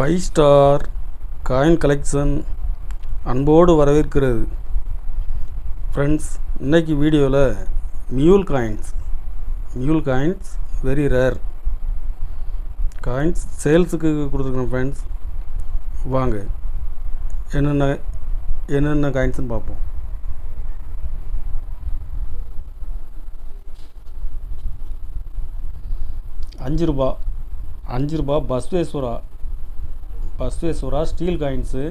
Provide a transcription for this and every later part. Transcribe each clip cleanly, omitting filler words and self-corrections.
Five star coin collection அன்போடு வரவேற்கிறது. Friends, இன்றைக்கி வீடியோவில் மியூல் காயின்ஸ் வெரி ரேர் காயின்ஸ் சேல்ஸுக்கு கொடுத்துருக்கோம். ஃப்ரெண்ட்ஸ், வாங்க என்னென்ன காயின்ஸ்னு பார்ப்போம். அஞ்சு ரூபா பஸ்வேஸ்வரா ஸ்டீல் காயின்ஸு.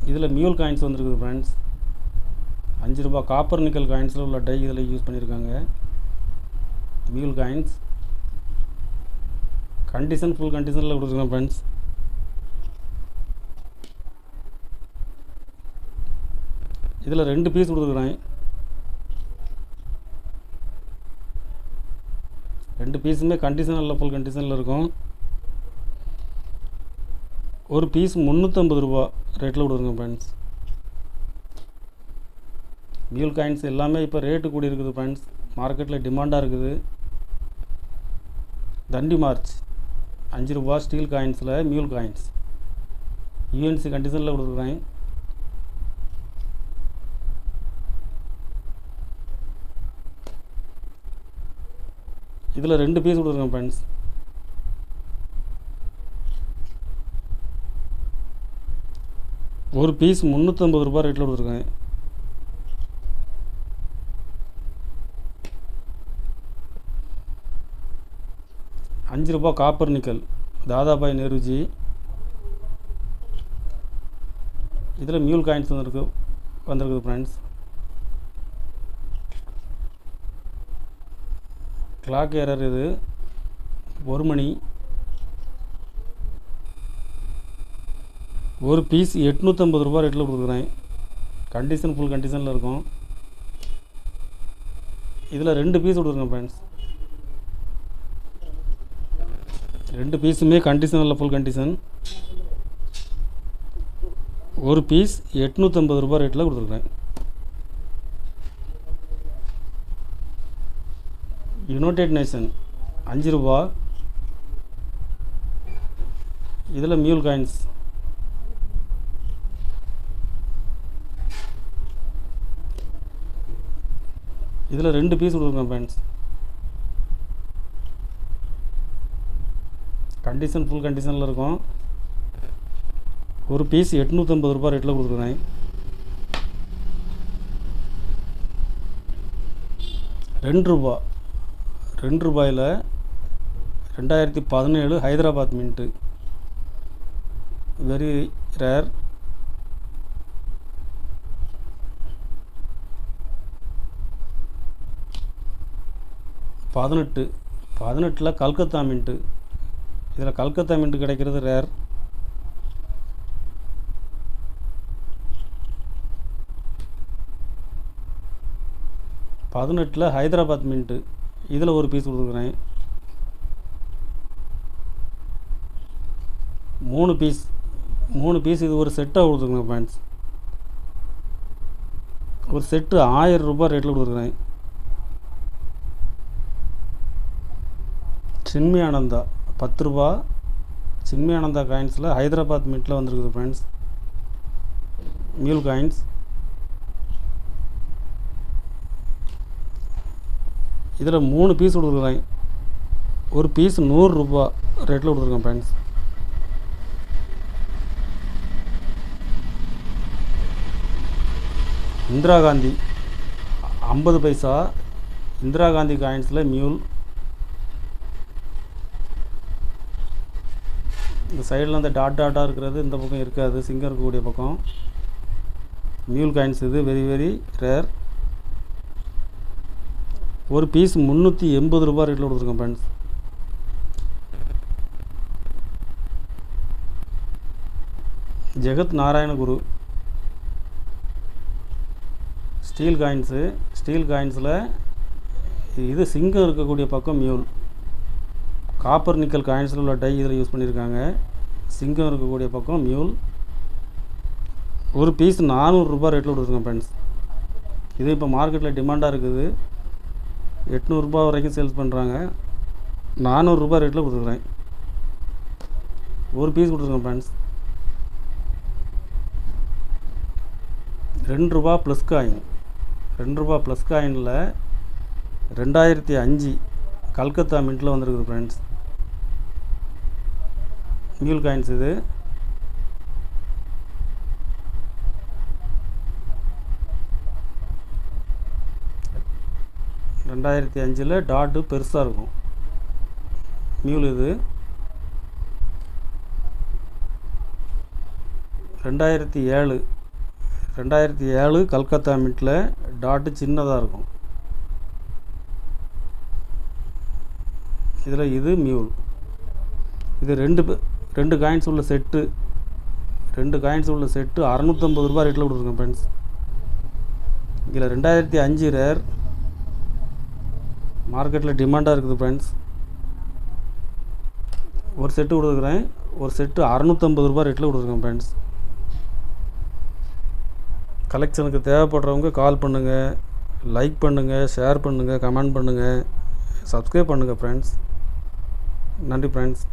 இதில் மியூல் காயின்ஸ் வந்துருக்குது. ஃப்ரெண்ட்ஸ், 5 ரூபா காப்பர் நிக்கல் காயின்ஸில் உள்ள டை இதில் யூஸ் பண்ணியிருக்காங்க. மியூல் காயின்ஸ் ஃபுல் கண்டிஷனில் கொடுத்துருக்கோம். ஃப்ரெண்ட்ஸ், இதில் 2 பீஸ் கொடுத்துருக்குறேன். 2 பீஸுமே கண்டிஷனில் ஃபுல் கண்டிஷனில் இருக்கும். ஒரு பீஸ் 350 ரூபா ரேட்டில் கொடுக்குறோங்க. ஃப்ரெண்ட்ஸ், மியூல் காயின்ஸ் எல்லாமே இப்போ ரேட்டு கூடி இருக்குது. ஃப்ரெண்ட்ஸ், மார்க்கெட்டில் டிமாண்டாக இருக்குது. தண்டி மார்ச் 5 ரூபா ஸ்டீல் காயின்ஸில் மியூல் காயின்ஸ் யூஎன்சி கண்டிஷனில் கொடுக்குறேன். இதில் 2 பீஸ் கொடுக்குறேன். ஃப்ரெண்ட்ஸ், ஒரு பீஸ் 350 ரூபா ரேட்டில் கொடுத்துருக்கேன். ₹5 காப்பர் நிக்கல் தாதாபாய் நேருஜி. இதில் மியூல் காயின்ஸ் வந்திருக்குது. ஃப்ரெண்ட்ஸ், கிளாக் ஏரர் இது 1 மணி. ஒரு பீஸ் 850 ரூபா ரேட்டில் கொடுக்குறேன். ஃபுல் கண்டிஷனில் இருக்கும். இதில் 2 பீஸ் கொடுக்குறேன். ஃப்ரெண்ட்ஸ், 2 பீஸுமே கண்டிஷனில் ஃபுல் கண்டிஷன். ஒரு பீஸ் 850 ரூபா ரேட்டில் கொடுத்துருக்குறேன். யுனைடெட் நேஷன் 5 ரூபா. இதில் மியூல் காயின்ஸ் இதில் 2 பீஸ் கொடுக்குறேன். ஃப்ரெண்ட்ஸ், ஃபுல் கண்டிஷனில் இருக்கும். ஒரு பீஸ் 850 ரூபா ரேட்டில் கொடுக்குறேன். 2 ரூபாயில் 2017 Hyderabad mint very rare. 18 Calcutta mint. இதில் கல்கத்தா மின்ட்டு கிடைக்கிறது ரேர். 18 ஹைதராபாத் மின்ட்டு. இதில் ஒரு பீஸ் கொடுத்துருக்குறேன். 3 பீஸ் இது ஒரு செட்டாக கொடுத்துருக்குறேன். ஃப்ரெண்ட்ஸ், ஒரு செட்டு 1000 ரூபா ரேட்டில் கொடுத்துருக்குறேன். சின்மயானந்தா 10 ரூபா. சின்மயானந்தா காயின்ஸில் ஹைதராபாத் மின்ட்டில் வந்துருக்குது. Friends, mule coins. இதில் 3 பீஸ் கொடுத்துருக்குறேன். ஒரு பீஸ் 100 ரூபா ரேட்டில் கொடுத்துருக்கேன். ஃப்ரெண்ட்ஸ், இந்திரா காந்தி 50 பைசா. இந்திரா காந்தி காயின்ஸில் மியூல். இந்த சைடில் அந்த டாட்டாக இருக்கிறது இந்த பக்கம் இருக்காது, சிங்கம் இருக்கக்கூடிய பக்கம். மியூல் காயின்ஸ் இது வெரி ரேர். ஒரு பீஸ் 380 ரூபா ரேட்டில் கொடுத்துருக்கேன். ஃப்ரெண்ட்ஸ், ஜெகத் நாராயணகுரு ஸ்டீல் காயின்ஸில் இது சிங்கம் இருக்கக்கூடிய பக்கம் மியூல். காப்பர் நிக்கல் காயின்ஸில் உள்ள டை இதில் யூஸ் பண்ணியிருக்காங்க. சிங்கம் இருக்கக்கூடிய பக்கம் மியூல். ஒரு பீஸ் 400 ரூபா ரேட்டில் கொடுத்துருக்கேன். ஃப்ரெண்ட்ஸ், இது இப்போ மார்க்கெட்டில் டிமாண்டாக இருக்குது. 800 ரூபா வரைக்கும் சேல்ஸ் பண்ணுறாங்க. 400 ரூபா ரேட்டில் கொடுத்துருக்குறேன். ஒரு பீஸ் கொடுத்துருக்கோம் ஃப்ரெண்ட்ஸ். ₹2 plus coin. ₹2 ப்ளஸ் காயினில் 2005 கல்கத்தா மின்ட்டில் வந்துருக்குது ஃப்ரெண்ட்ஸ். மியூல் காயின்ஸ் இது. $2005 டாட்டு பெருசாக இருக்கும். மியூல் இது. 2007 கல்கத்தா மின்ட்டில் டாட்டு சின்னதாக இருக்கும். இதில் இது மியூல். இது ரெண்டு காயின்ஸ் உள்ள செட்டு. 2 காயின்ஸ் உள்ள செட்டு ₹650 ரேட்டில் கொடுத்துருக்கேன் ஃப்ரெண்ட்ஸ். இதில் 2005 ரேர் மார்க்கெட்டில் டிமாண்டாக இருக்குது ஃப்ரெண்ட்ஸ். ஒரு செட்டு கொடுத்துருக்குறேன். ஒரு செட்டு ₹650 ரேட்டில் கொடுத்துருக்கேன் ஃப்ரெண்ட்ஸ். கலெக்ஷனுக்கு தேவைப்படுறவங்க கால் பண்ணுங்கள், லைக் பண்ணுங்கள், ஷேர் பண்ணுங்கள், கமெண்ட் பண்ணுங்கள், சப்ஸ்கிரைப் பண்ணுங்கள் ஃப்ரெண்ட்ஸ். நன்றி ஃப்ரெண்ட்ஸ்.